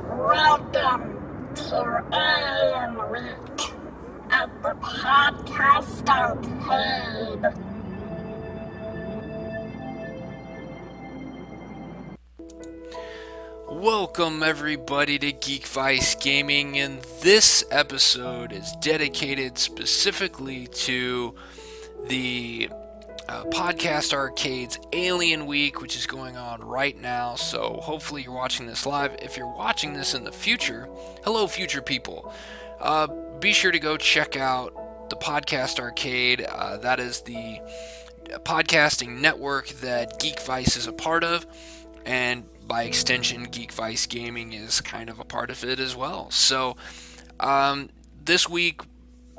Welcome to Alienweek at the Podcast Arcade. Welcome everybody to Geekvice Gaming, and this episode is dedicated specifically to the Podcast Arcade's Alienweek, which is going on right now. So hopefully you're watching this live. If you're watching this in the future, hello future people. Be sure to go check out the Podcast Arcade. That is the podcasting network that Geekvice is a part of, and by extension Geekvice Gaming is kind of a part of it as well. So this week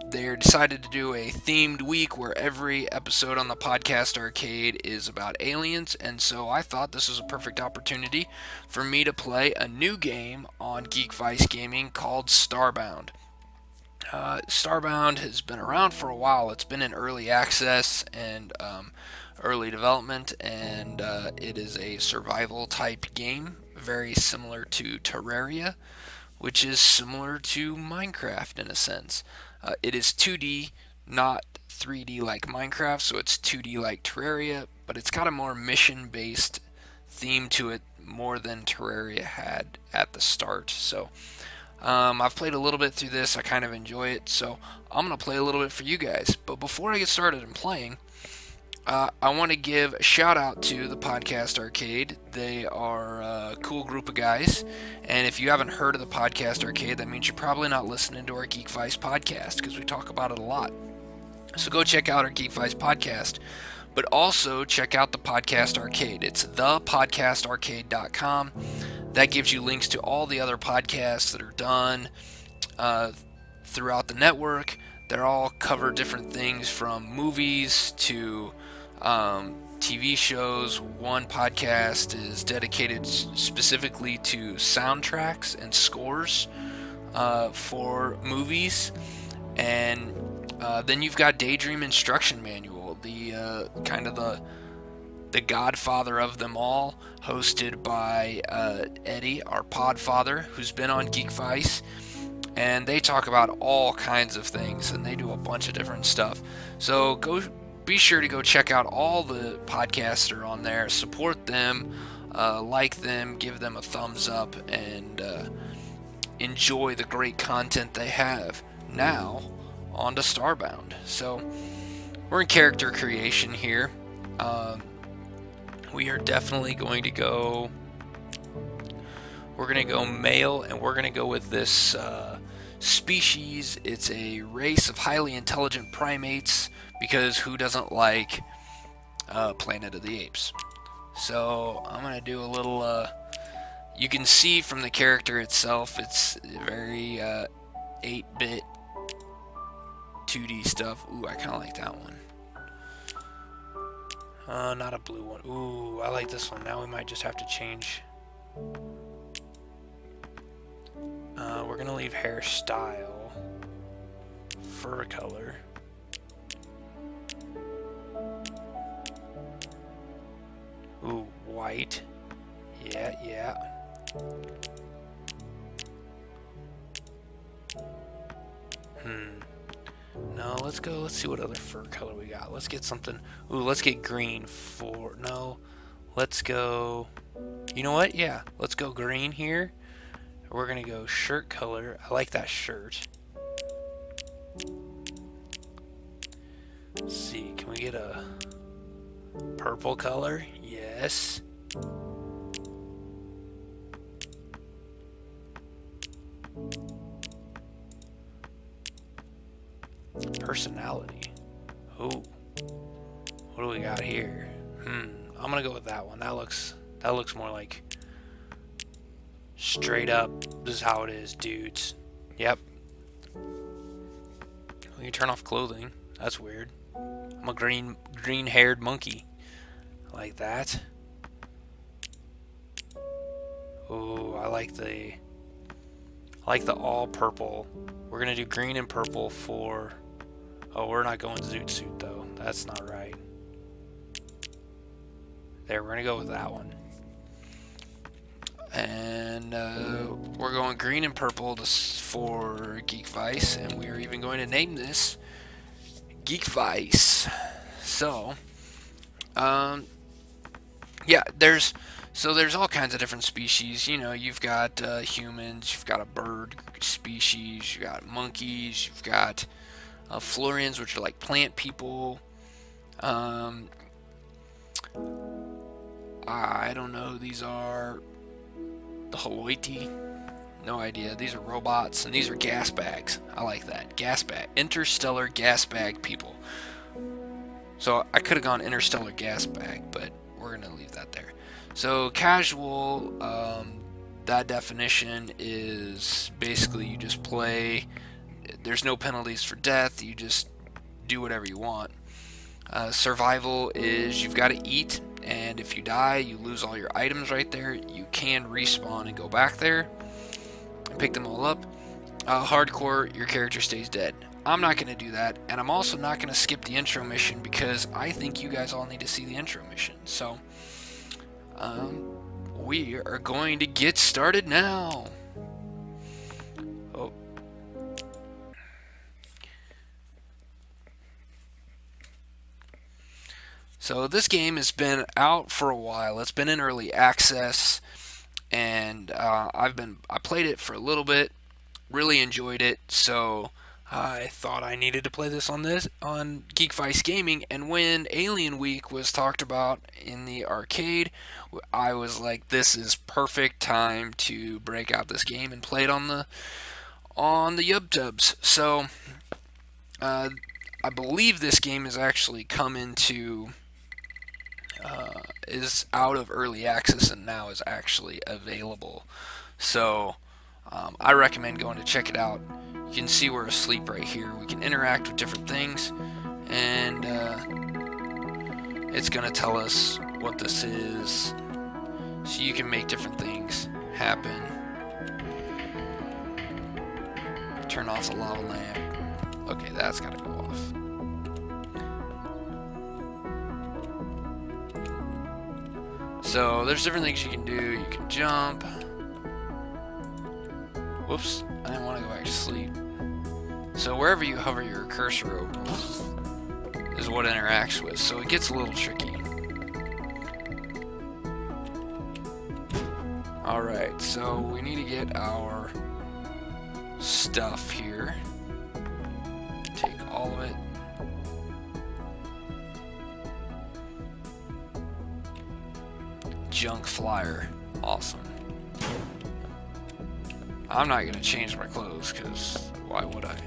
they decided to do a themed week where every episode on the Podcast Arcade is about aliens, and so I thought this was a perfect opportunity for me to play a new game on Geekvice Gaming called Starbound. Starbound has been around for a while. It's been in early access and early development, and it is a survival type game, very similar to Terraria, which is similar to Minecraft in a sense. It is 2D, not 3D like Minecraft, so it's 2D like Terraria, but it's got a more mission-based theme to it more than Terraria had at the start. So I've played a little bit through this. I kind of enjoy it, so I'm going to play a little bit for you guys. But before I get started in playing, I want to give a shout out to the Podcast Arcade. They are a cool group of guys, and if you haven't heard of the Podcast Arcade, that means you're probably not listening to our Geekvice podcast, because we talk about it a lot. So go check out our Geekvice podcast, but also check out the Podcast Arcade. It's thepodcastarcade.com. That gives you links to all the other podcasts that are done throughout the network. They all cover different things from movies to TV shows. One podcast is dedicated specifically to soundtracks and scores for movies, and then you've got Daydream Instruction Manual, the kind of the godfather of them all, hosted by Eddie, our podfather, who's been on Geekvice, and they talk about all kinds of things, and they do a bunch of different stuff. So be sure to go check out all the podcasts that are on there, support them, like them, give them a thumbs up, and enjoy the great content they have. Now, on to Starbound. So, we're in character creation here. We are definitely going to go... We're going to go male, and we're going to go with this species. It's a race of highly intelligent primates, because who doesn't like Planet of the Apes? So I'm going to do a little... you can see from the character itself, it's very 8-bit 2D stuff. Ooh, I kind of like that one. Not a blue one. Ooh, I like this one. Now we might just have to change. We're going to leave hairstyle, fur color. Ooh, white. Yeah. No, let's see what other fur color we got. Let's get something. Ooh, let's get green for... No, let's go... You know what? Yeah, let's go green here. We're going to go shirt color. I like that shirt. Let's see, can we get a purple color? Yes. Personality. Ooh. What do we got here? I'm gonna go with that one. That looks more like straight up, this is how it is, dudes. Yep. We can turn off clothing. That's weird. I'm a green-haired monkey. Like that. Ooh, I like the all purple. We're gonna do green and purple for... Oh, we're not going zoot suit though. That's not right. There, we're gonna go with that one. And we're going green and purple for Geekvice, and we are even going to name this Geekvice. So, yeah, there's all kinds of different species. You know, you've got humans, you've got a bird species, you've got monkeys, you've got Florians, which are like plant people. I don't know who these are. The Holoiti. No idea. These are robots, and these are gas bags. I like that. Gas bag. Interstellar gas bag people. So I could have gone interstellar gas bag, but we're going to leave that there. So casual, that definition is basically you just play. There's no penalties for death. You just do whatever you want. Survival is you've got to eat, and if you die, you lose all your items right there. You can respawn and go back there and pick them all up. Hardcore, your character stays dead. I'm not going to do that, and I'm also not going to skip the intro mission because I think you guys all need to see the intro mission. So, we are going to get started now. Oh. So this game has been out for a while. It's been in early access, and I played it for a little bit, really enjoyed it. So I thought I needed to play this on Geekvice Gaming. And when Alienweek was talked about in the arcade, I was like, this is perfect time to break out this game and play it on the YubTubs. So I believe this game has actually come into is out of early access and now is actually available. So I recommend going to check it out. You can see we're asleep right here. We can interact with different things, and it's going to tell us what this is, so you can make different things happen. Turn off the lava lamp. Okay, that's got to go off. So there's different things you can do. You can jump. Whoops, I didn't want to go back to sleep. So wherever you hover your cursor over is what it interacts with. So it gets a little tricky. Alright, so we need to get our stuff here. Take all of it. Junk flyer. Awesome. I'm not going to change my clothes because why would I?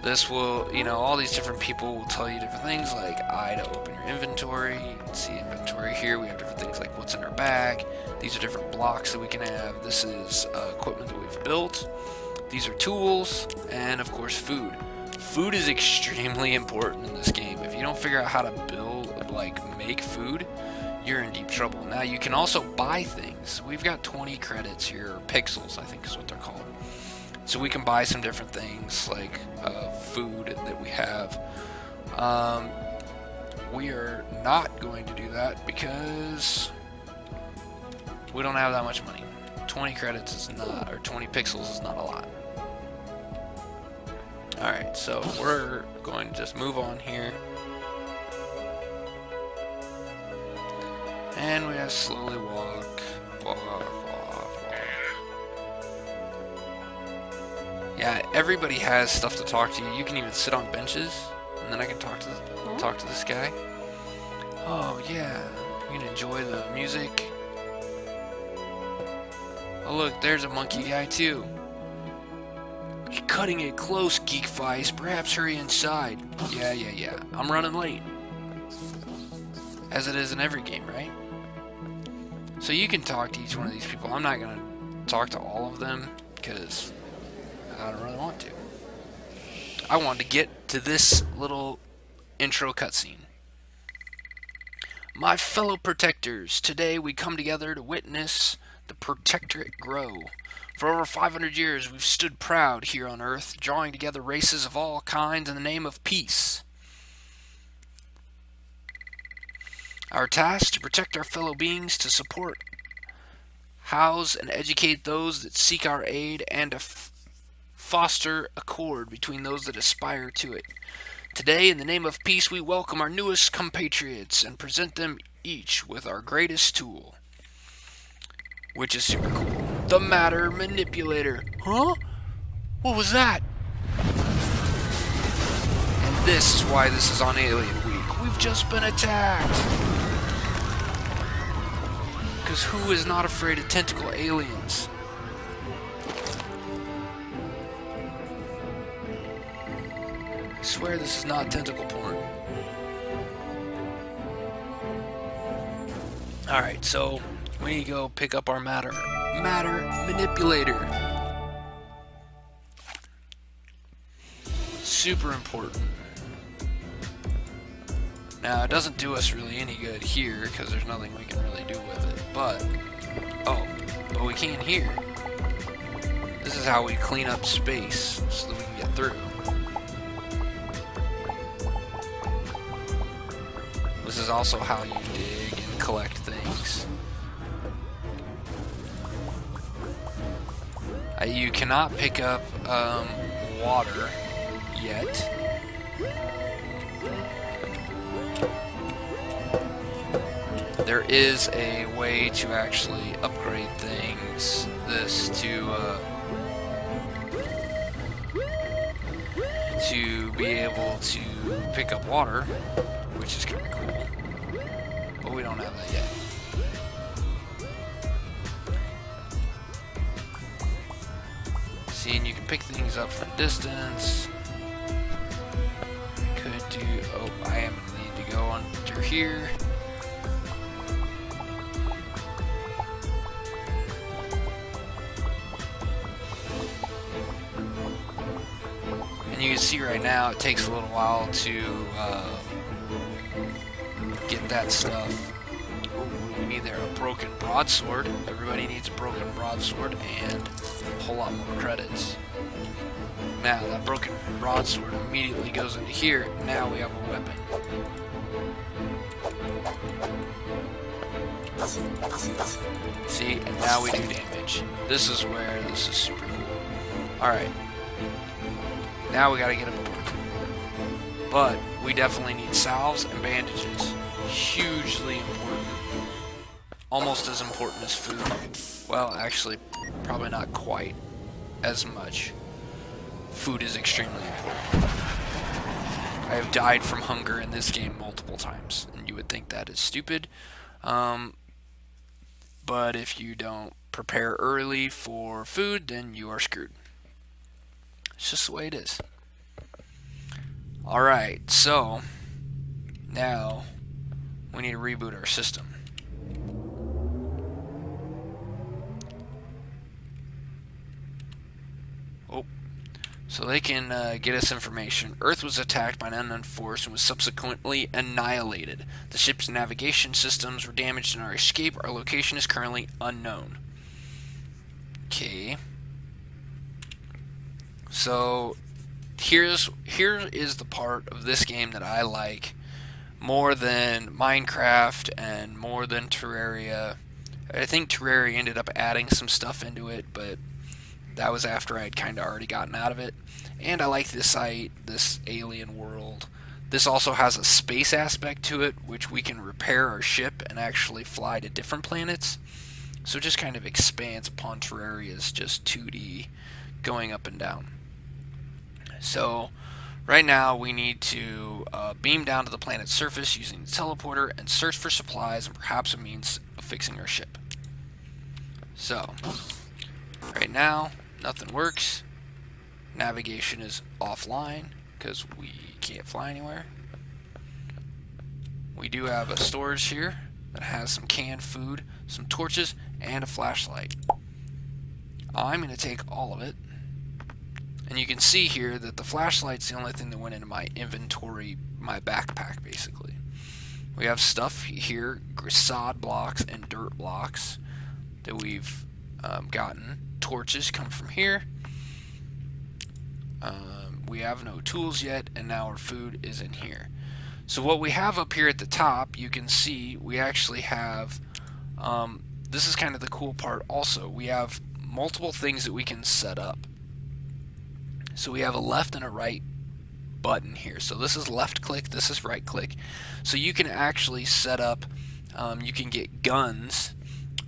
This will, you know, all these different people will tell you different things like I to open your inventory. You can see inventory here. We have different things like what's in our bag. These are different blocks that we can have. This is equipment that we've built. These are tools, and of course food. Food is extremely important in this game. If you don't figure out how to build, like make food, you're in deep trouble. Now you can also buy things. We've got 20 credits here, or pixels I think is what they're called. So we can buy some different things like food that we have. We are not going to do that because we don't have that much money. 20 credits is not, or 20 pixels is not a lot. Alright, so we're going to just move on here. And we have slowly walk. Yeah, everybody has stuff to talk to you. You can even sit on benches, and then I can talk to this guy. Oh yeah, you can enjoy the music. Oh look, there's a monkey guy too. You're cutting it close, Geekvice. Perhaps hurry inside. Yeah. I'm running late. As it is in every game, right? So you can talk to each one of these people. I'm not going to talk to all of them because I don't really want to. I wanted to get to this little intro cutscene. My fellow protectors, today we come together to witness the protectorate grow. For over 500 years we've stood proud here on Earth, drawing together races of all kinds in the name of peace. Our task to protect our fellow beings, to support, house, and educate those that seek our aid, and to foster accord between those that aspire to it. Today, in the name of peace, we welcome our newest compatriots and present them each with our greatest tool, which is super cool. The Matter Manipulator. Huh? What was that? And this is why this is on Alienweek. We've just been attacked. Because who is not afraid of tentacle aliens? I swear this is not tentacle porn. Alright, so we need to go pick up our Matter Manipulator. Super important. Now, it doesn't do us really any good here, because there's nothing we can really do with it, but we can here. This is how we clean up space, so that we can get through. This is also how you dig and collect things. You cannot pick up water yet. There is a way to actually upgrade things. This to be able to pick up water, which is kind of cool, but we don't have that yet. See, and you can pick things up from distance. Could do. Oh, I am gonna need to go under here. And you can see right now it takes a little while to get that stuff. Ooh, we need there a broken broadsword. Everybody needs a broken broadsword and a whole lot more credits. Now that broken broadsword immediately goes into here. Now we have a weapon. See, and now we do damage. This is where this is super cool. Alright. Now we gotta get aboard. But we definitely need salves and bandages. Hugely important. Almost as important as food. Well, actually, probably not quite as much. Food is extremely important. I have died from hunger in this game multiple times, and you would think that is stupid. But if you don't prepare early for food, then you are screwed. It's just the way it is. Alright, so now we need to reboot our system. Oh, so they can get us information. Earth was attacked by an unknown force and was subsequently annihilated. The ship's navigation systems were damaged in our escape. Our location is currently unknown. Okay. So here is the part of this game that I like more than Minecraft and more than Terraria. I think Terraria ended up adding some stuff into it, but that was after I had kind of already gotten out of it. And I like this site, this alien world. This also has a space aspect to it, which we can repair our ship and actually fly to different planets. So it just kind of expands upon Terraria's just 2D going up and down. So right now we need to beam down to the planet's surface using the teleporter and search for supplies and perhaps a means of fixing our ship. So right now nothing works. Navigation is offline because we can't fly anywhere. We do have a storage here that has some canned food, some torches, and a flashlight. I'm going to take all of it And you can see here that the flashlight's the only thing that went into my inventory, my backpack basically. We have stuff here, sod blocks and dirt blocks that we've gotten. Torches come from here. We have no tools yet, and now our food is in here. So what we have up here at the top, you can see we actually have, this is kind of the cool part also, we have multiple things that we can set up. So we have a left and a right button here. So this is left click, this is right click. So you can actually set up, you can get guns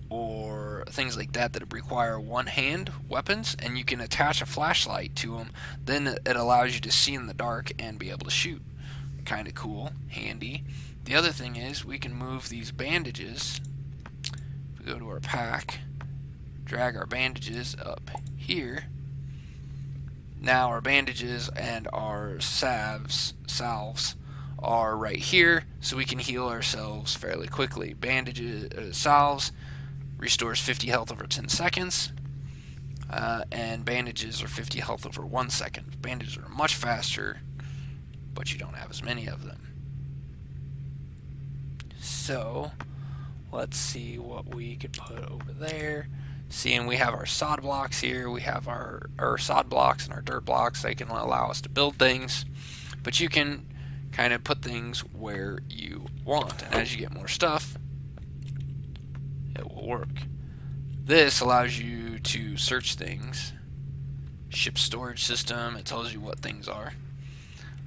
or things like that that require one-hand weapons, and you can attach a flashlight to them. Then it allows you to see in the dark and be able to shoot. Kind of cool, handy. The other thing is we can move these bandages. If we go to our pack, drag our bandages up here. Now our bandages and our salves are right here, so we can heal ourselves fairly quickly. Bandages, salves restores 50 health over 10 seconds, and bandages are 50 health over 1 second. Bandages are much faster, but you don't have as many of them. So let's see what we could put over there. Seeing we have our sod blocks here, we have our sod blocks and our dirt blocks. They can allow us to build things, but you can kind of put things where you want, and as you get more stuff, it will work. This allows you to search things. Ship storage system, it tells you what things are.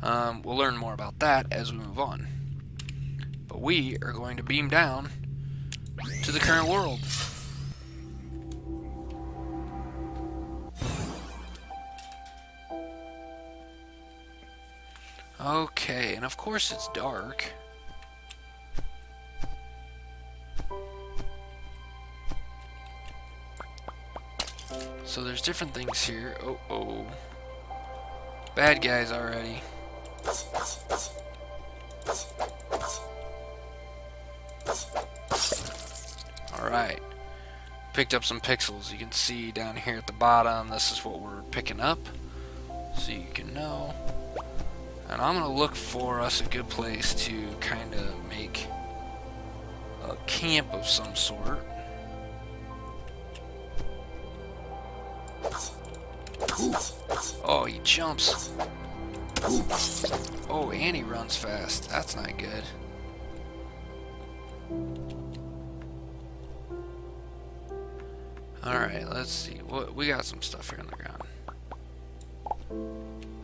We'll learn more about that as we move on. But we are going to beam down to the current world. Okay, and of course it's dark. So there's different things here. Oh. Bad guys already. Alright. Picked up some pixels. You can see down here at the bottom, this is what we're picking up. So you can know. And I'm going to look for us a good place to kind of make a camp of some sort. Oh, he jumps. Oh, and he runs fast. That's not good. Alright, let's see. We got some stuff here on the ground.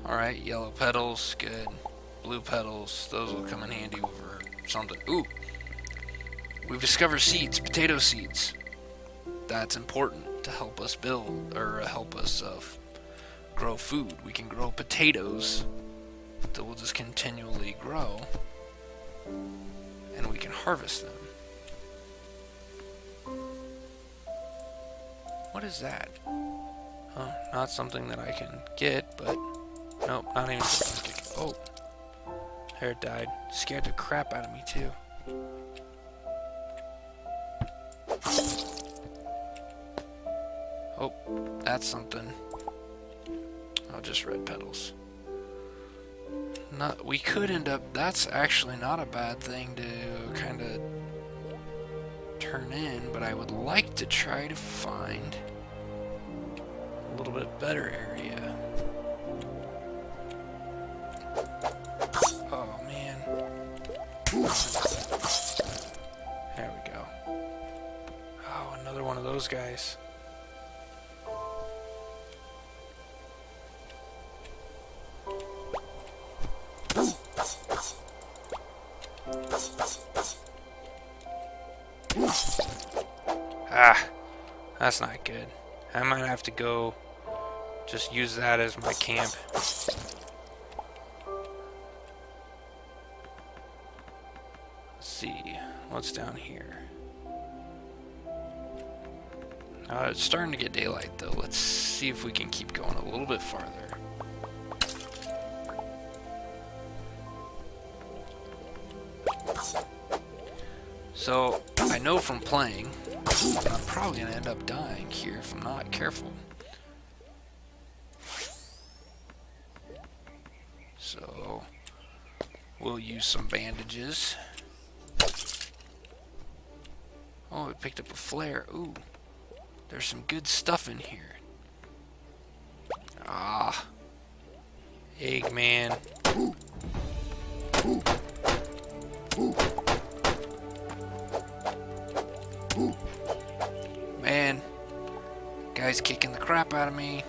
Alright, yellow petals, good. Blue petals, those will come in handy over something. Ooh! We've discovered seeds, potato seeds. That's important to help us build, or help us grow food. We can grow potatoes that will just continually grow, and we can harvest them. What is that? Oh, not something that I can get, but nope, not even something I can. Oh, there it died. Scared the crap out of me too. Oh, that's something. Oh, just red petals. We could end up. That's actually not a bad thing to kind of turn in, but I would like to try to find a little bit better area. Oh man. There we go. Oh, another one of those guys. Ah, that's not good. I might have to go just use that as my camp. Let's see, what's down here? It's starting to get daylight though. Let's see if we can keep going a little bit farther. So, I know from playing, I'm probably going to end up dying here if I'm not careful. So we'll use some bandages. Oh, we picked up a flare. Ooh, there's some good stuff in here. Ah, Eggman. Man, guy's kicking the crap out of me.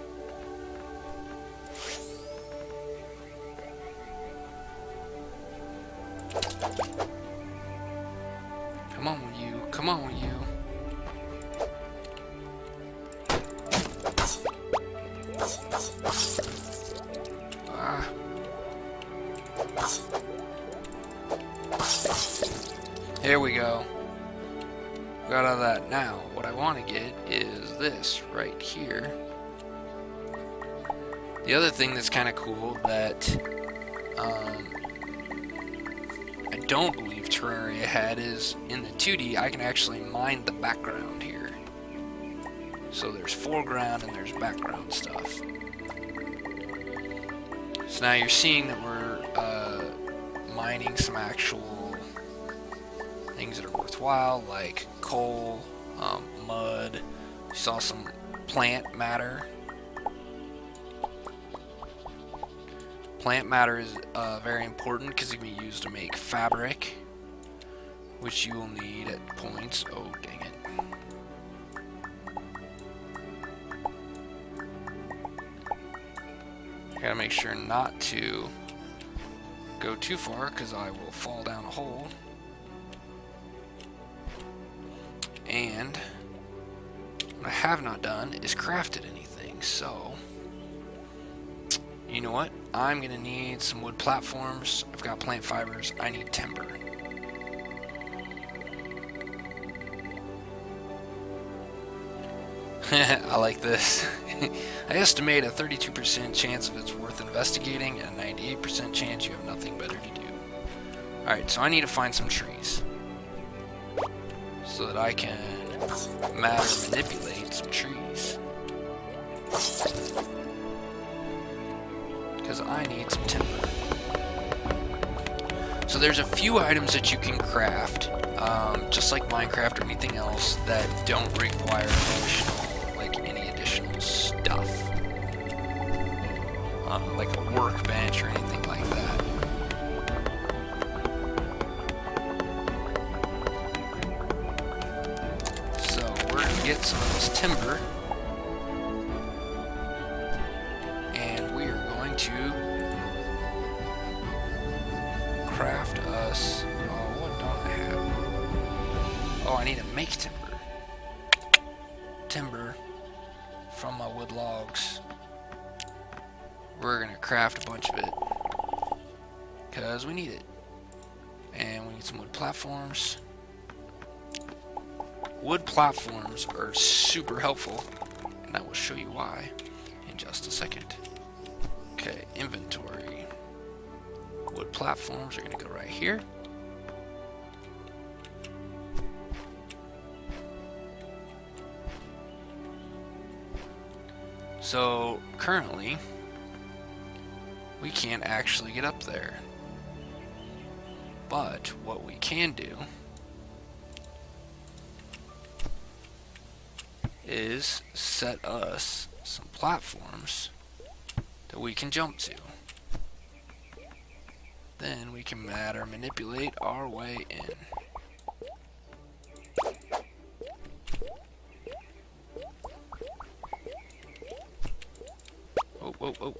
Come on, you. Come on, you. Ah. Here we go. Got out of that. Now, what I want to get is this right here. The other thing that's kind of cool that I don't believe Terraria had is in the 2D, I can actually mine the background here. So there's foreground and there's background stuff. So now you're seeing that we're mining some actual things that are worthwhile, like coal, mud. You saw some plant matter. Plant matter is very important because it can be used to make fabric, which you will need at points. Oh, dang it. I gotta make sure not to go too far because I will fall down a hole. And what I have not done is crafted anything, so you know what? I'm gonna need some wood platforms. I've got plant fibers. I need timber. I like this. I estimate a 32% chance of it's worth investigating and a 98% chance you have nothing better to do. Alright, so I need to find some trees so that I can manipulate some trees. Because I need some timber. So there's a few items that you can craft, just like Minecraft or anything else, that don't require any additional stuff, like a workbench or anything like that. So we're gonna get some of this timber. Craft us. Oh, what don't I have? Oh, I need to make timber. Timber from my wood logs. We're gonna craft a bunch of it because we need it, and we need some wood platforms. Wood platforms are super helpful, and I will show you why in just a second. Okay, inventory. Wood platforms are going to go right here. So currently we can't actually get up there, but what we can do is set us some platforms that we can jump to. Then we can manipulate our way in. Oh, oh, oh.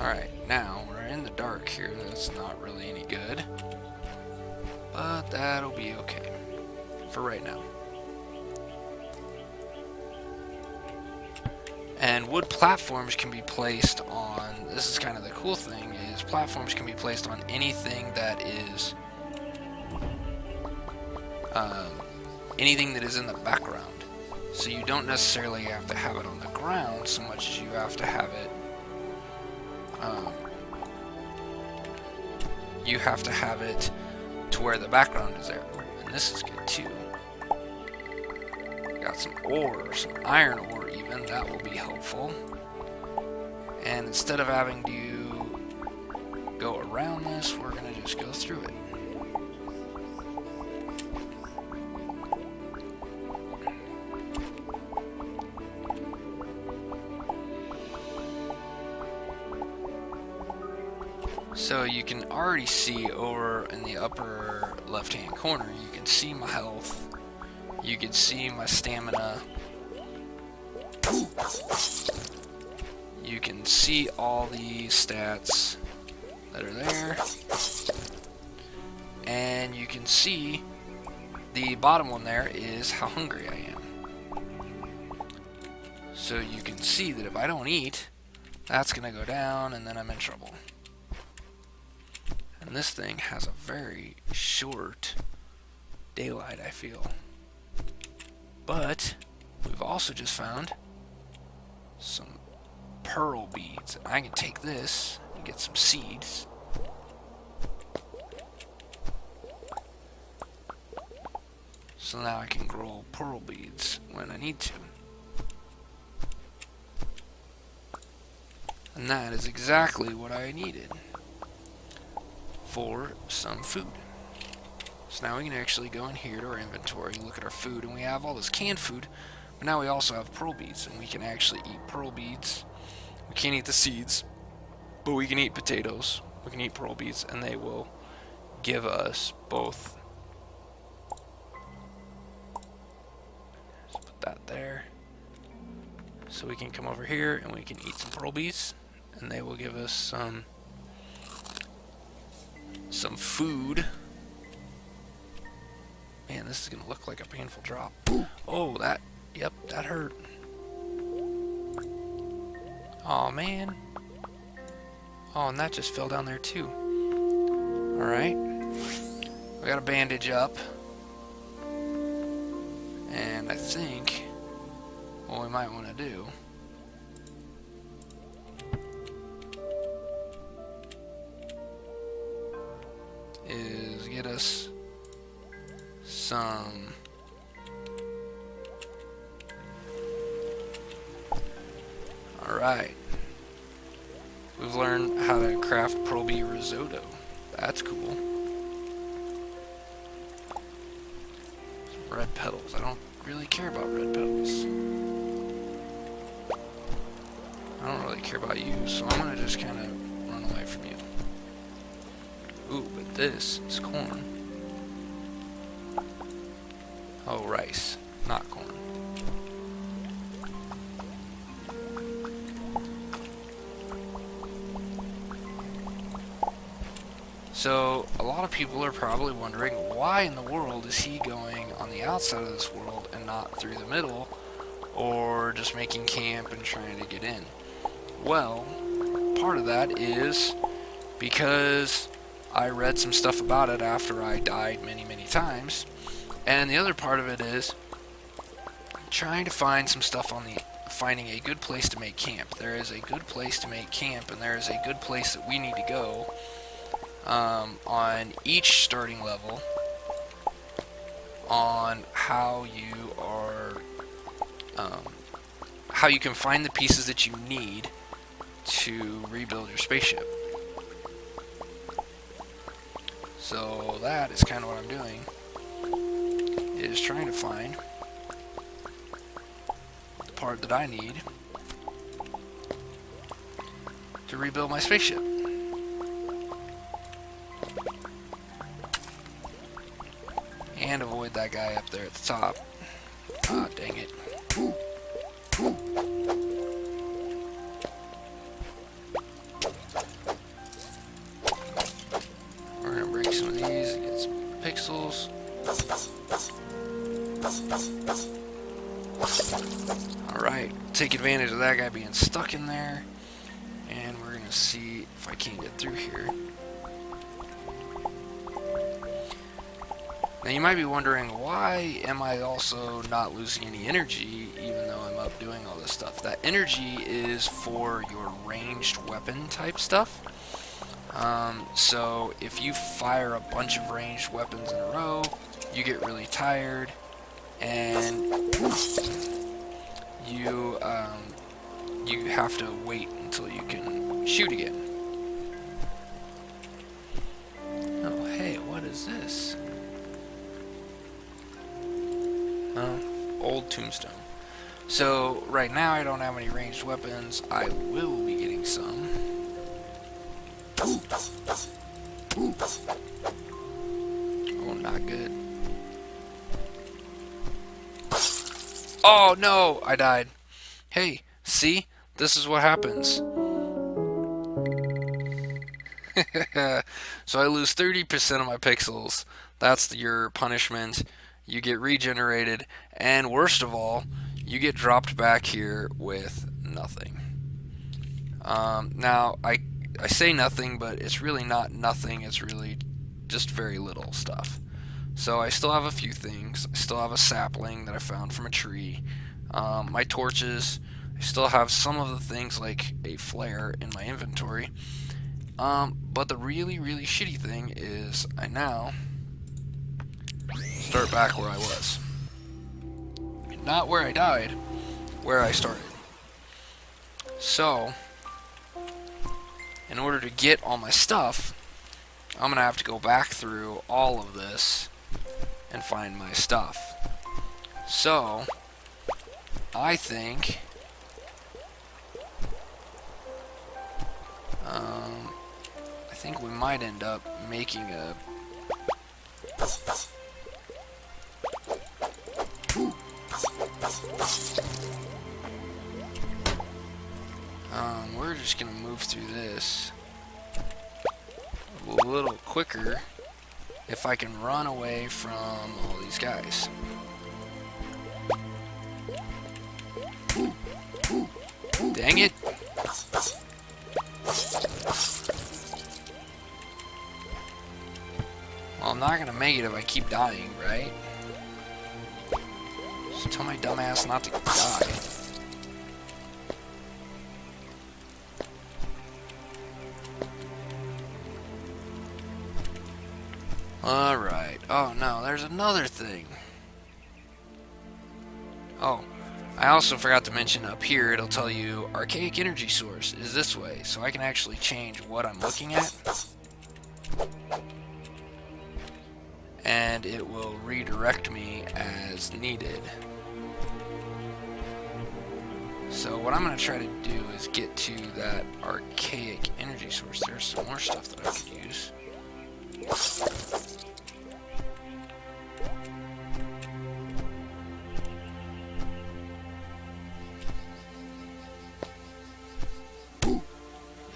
Alright, now we're in the dark here. That's not really any good. But that'll be okay for right now. And wood platforms can be placed on, this is kind of the cool thing, is platforms can be placed on anything that is in the background. So you don't necessarily have to have it on the ground so much as you have to have it to where the background is there. And this is good too. got some ore, some iron ore even. That will be helpful. And instead of having to go around this, we're going to just go through it. So you can already see over in the upper left hand corner, you can see my health, you can see my stamina, you can see all the stats that are there, and you can see the bottom one there is how hungry I am. So you can see that if I don't eat, that's going to go down and then I'm in trouble. And this thing has a very short daylight, I feel. But we've also just found some pearl beads. I can take this and get some seeds. So now I can grow pearl beads when I need to. And that is exactly what I needed for some food. So now we can actually go in here to our inventory, look at our food, and we have all this canned food, but now we also have pearl beads, and we can actually eat pearl beads. We can't eat the seeds, but we can eat potatoes, we can eat pearl beads, and they will give us both. Let's put that there. So we can come over here and we can eat some pearl beads, and they will give us some food. Man, this is gonna look like a painful drop. Oh, yep, that hurt. Oh man. Oh, and that just fell down there too. Alright. We got a bandage up. And I think what we might want to do is get us some alright. We've learned how to craft pearl bead risotto. That's cool. Some red petals. I don't really care about red petals. I don't really care about you, so I'm gonna just kind of run away from you. Ooh, but this is corn. Oh, rice, not corn. So, a lot of people are probably wondering, why in the world is he going on the outside of this world and not through the middle, or just making camp and trying to get in? Well, part of that is because I read some stuff about it after I died many, many times, and the other part of it is trying to find some stuff on finding a good place to make camp. There is a good place to make camp, and there is a good place that we need to go on each starting level on how you are how you can find the pieces that you need to rebuild your spaceship. So that is kind of what I'm doing, is trying to find the part that I need to rebuild my spaceship. And avoid that guy up there at the top. Ah, dang it. We're gonna break some of these and get some pixels. Alright, take advantage of that guy being stuck in there. And we're gonna see if I can get through here. Now you might be wondering, why am I also not losing any energy even though I'm up doing all this stuff? That energy is for your ranged weapon type stuff. So if you fire a bunch of ranged weapons in a row, you get really tired and you have to wait until you can shoot again. Oh, hey, what is this? Oh, old tombstone. So, right now I don't have any ranged weapons. I will be getting some. Oh, not good. Oh, no! I died. Hey, see? This is what happens. So I lose 30% of my pixels. That's your punishment. You get regenerated, and worst of all, you get dropped back here with nothing. Now, I say nothing, but it's really not nothing. It's really just very little stuff. So I still have a few things. I still have a sapling that I found from a tree. My torches. I still have some of the things like a flare in my inventory. But the really, really shitty thing is I now start back where I was. Not where I died, where I started. So, in order to get all my stuff, I'm going to have to go back through all of this and find my stuff. So, I think we might end up making a we're just gonna move through this a little quicker if I can run away from all these guys. Dang it! Well, I'm not gonna make it if I keep dying, right? Just tell my dumbass not to die. Alright. Oh no, there's another thing. Oh, I also forgot to mention up here, it'll tell you archaic energy source is this way, so I can actually change what I'm looking at. And it will redirect me as needed. So what I'm going to try to do is get to that archaic energy source. There's some more stuff that I could use.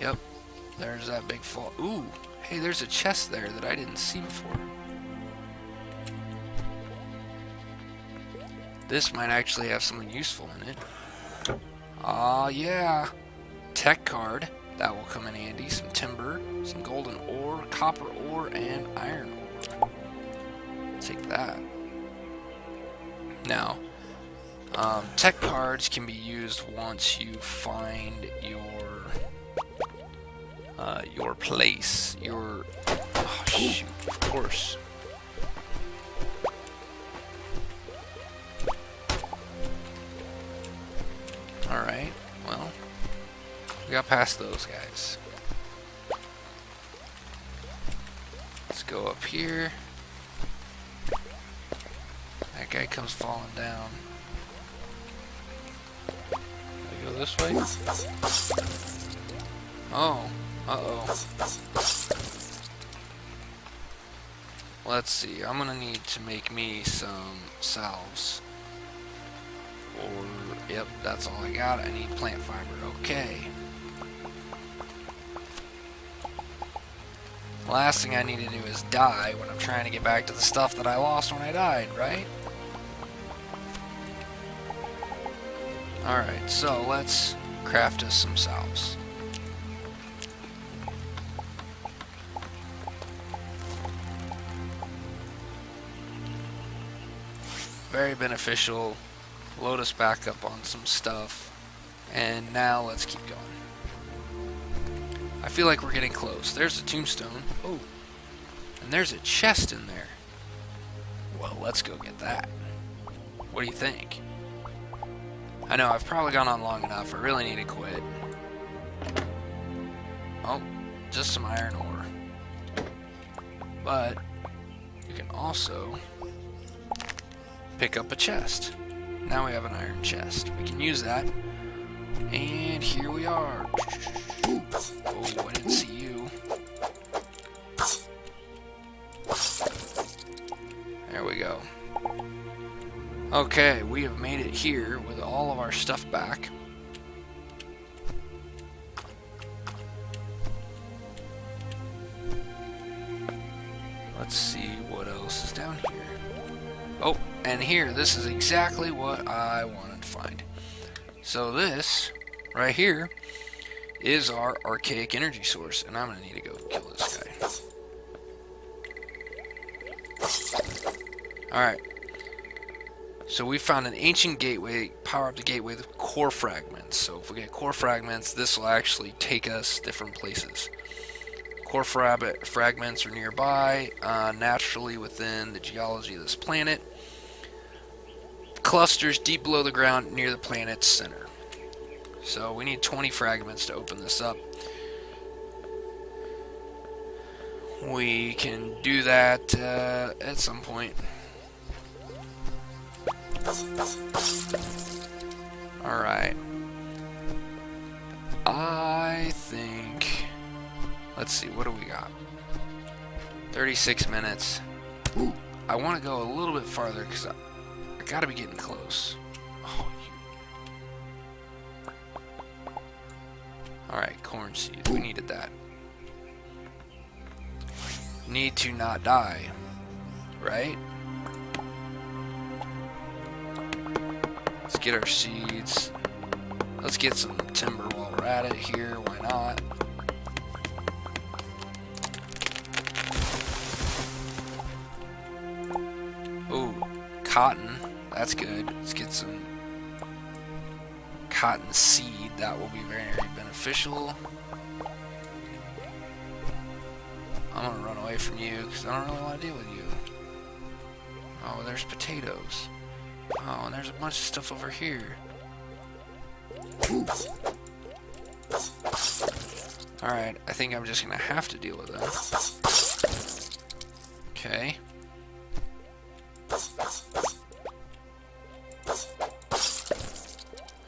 Yep, there's that big fall. Ooh, hey, there's a chest there that I didn't see before. This might actually have something useful in it. Aw, yeah. Tech card. That will come in handy. Some timber, some golden ore, copper ore, and iron ore. Take that. Now, tech cards can be used once you find your place. Oh, shoot, of course. Alright, well, we got past those guys. Let's go up here. That guy comes falling down. Do I go this way? Oh, uh-oh. Let's see, I'm gonna need to make me some salves. Or, yep, that's all I got. I need plant fiber. Okay. Last thing I need to do is die when I'm trying to get back to the stuff that I lost when I died, right? Alright, so let's craft us some salves. Very beneficial. Load us back up on some stuff. And now let's keep going. I feel like we're getting close. There's a tombstone. Oh, and there's a chest in there. Well, let's go get that. What do you think? I know, I've probably gone on long enough. I really need to quit. Oh, just some iron ore. But you can also pick up a chest. Now we have an iron chest. We can use that. And here we are. Oh, I didn't see you. There we go. Okay, we have made it here with all of our stuff back. Let's see what else is down here. Oh, and here, this is exactly what I wanted to find. So this, right here, is our archaic energy source, and I'm going to need to go kill this guy. Alright. So we found an ancient gateway, power up the gateway with core fragments. So if we get core fragments, this will actually take us different places. Core fragments are nearby, naturally within the geology of this planet. Clusters deep below the ground near the planet's center. So we need 20 fragments to open this up. We can do that at some point. Alright. I think... Let's see, what do we got? 36 minutes. I want to go a little bit farther because I gotta be getting close. Oh, you... Alright, corn seeds. We needed that. Need to not die. Right? Let's get our seeds. Let's get some timber while we're at it here. Why not? Ooh, cotton. That's good. Let's get some cotton seed. That will be very, very beneficial. I'm gonna run away from you because I don't really want to deal with you. Oh, there's potatoes. Oh, and there's a bunch of stuff over here. Alright, I think I'm just gonna have to deal with that. Okay.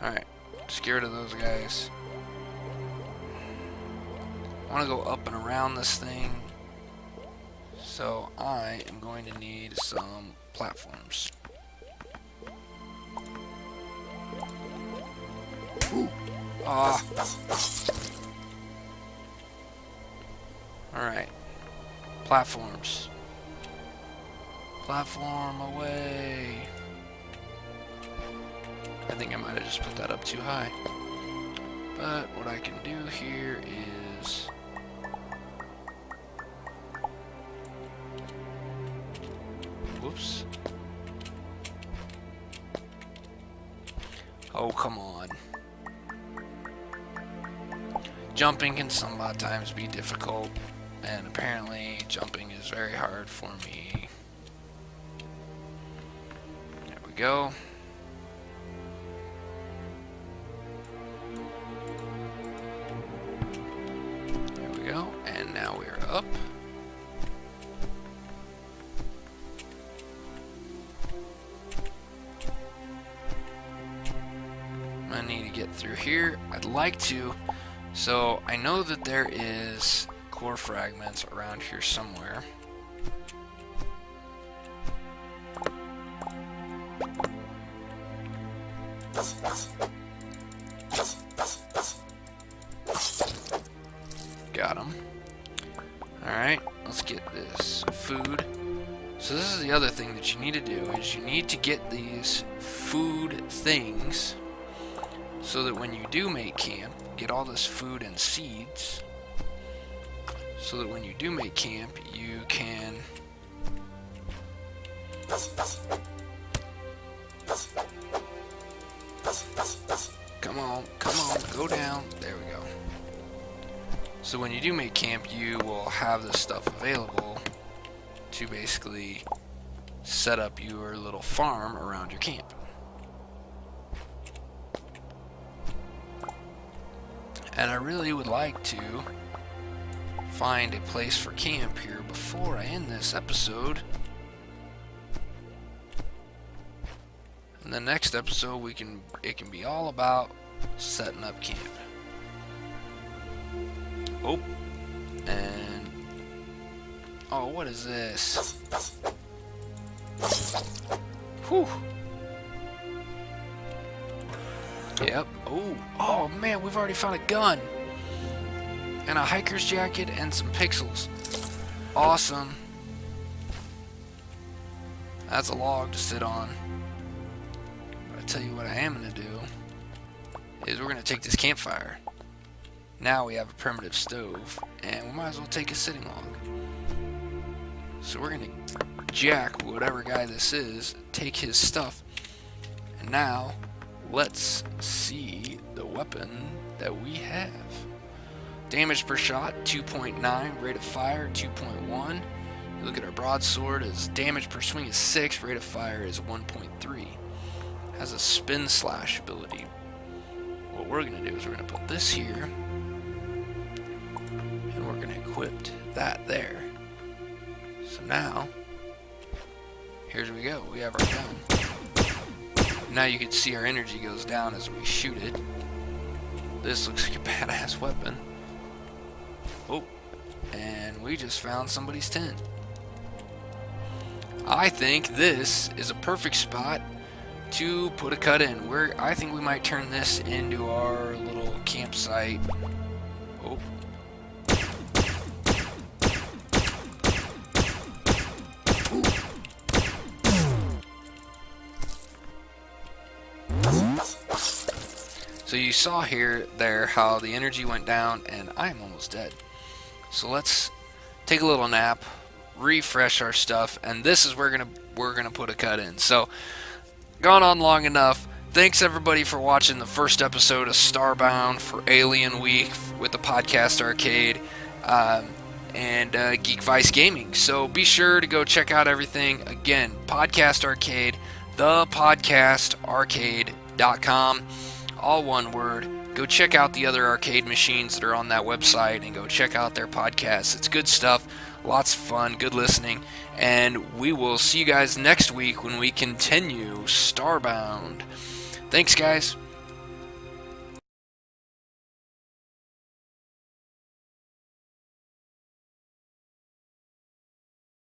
Alright, just get rid of those guys. I want to go up and around this thing. So I am going to need some platforms. Ah. Alright. Platforms. Platform away. I think I might have just put that up too high. But what I can do here is... Whoops. Oh, come on. Jumping can sometimes be difficult, and apparently jumping is very hard for me. There we go. There we go, and now we are up. I need to get through here. I'd like to. So I know that there is core fragments around here somewhere. Got them. Alright, let's get this food. So this is the other thing that you need to do, is you need to get these food things so that when you do make camp, get all this food and seeds, so that when you do make camp, you can come on, go down. There we go. So when you do make camp, you will have this stuff available to basically set up your little farm around your camp. And I really would like to find a place for camp here before I end this episode. In the next episode, it can be all about setting up camp. Oh, and oh, what is this? Whew. Yep. Oh man, we've already found a gun and a hiker's jacket and some pixels. Awesome. That's a log to sit on. But I tell you what I am gonna do is we're gonna take this campfire. Now we have a primitive stove, and we might as well take a sitting log. So we're gonna jack whatever guy this is, take his stuff, and now let's see the weapon that we have. Damage per shot 2.9, rate of fire 2.1. You look at our broadsword, as damage per swing is 6, rate of fire is 1.3. Has a spin slash ability. What we're gonna do is we're gonna put this here, and we're gonna equip that there. So now, here's we go. We have our gun. Now you can see our energy goes down as we shoot it. This looks like a badass weapon. Oh, and we just found somebody's tent. I think this is a perfect spot to put a cut in. I think we might turn this into our little campsite. Oh. So you saw there how the energy went down, and I am almost dead. So let's take a little nap, refresh our stuff, and this is where we're gonna put a cut in. So gone on long enough. Thanks everybody for watching the first episode of Starbound for Alienweek with the Podcast Arcade and Geekvice Gaming. So be sure to go check out everything. Again, Podcast Arcade, thepodcastarcade.com. All one word. Go check out the other arcade machines that are on that website and go check out their podcasts. It's good stuff, lots of fun, good listening, and we will see you guys next week when we continue Starbound. Thanks, guys.